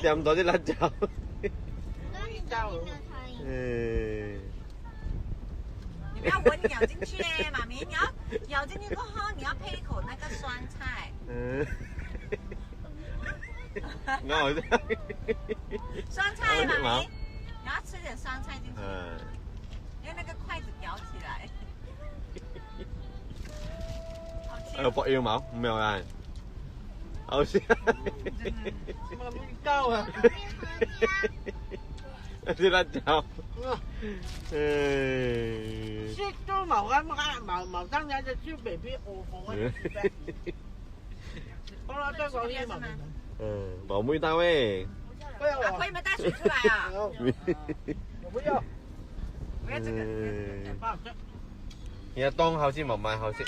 掂到啲辣椒。你不要闻，咬进去嘞，妈咪，你要咬进去过后，你要配一口那个酸菜。好像。酸菜，妈咪，你要吃点酸菜进去，因为那个筷子咬起来。博要冇？唔有啊？好笑。妈咪高啊！啲辣椒。食都冇咁冇生仔隻豬鼻邊餓火嘅。好啦，再講啲嘛。冇妹兜誒。阿辉没带水出来啊？我不要。不要这个。而家當口先冇買口先。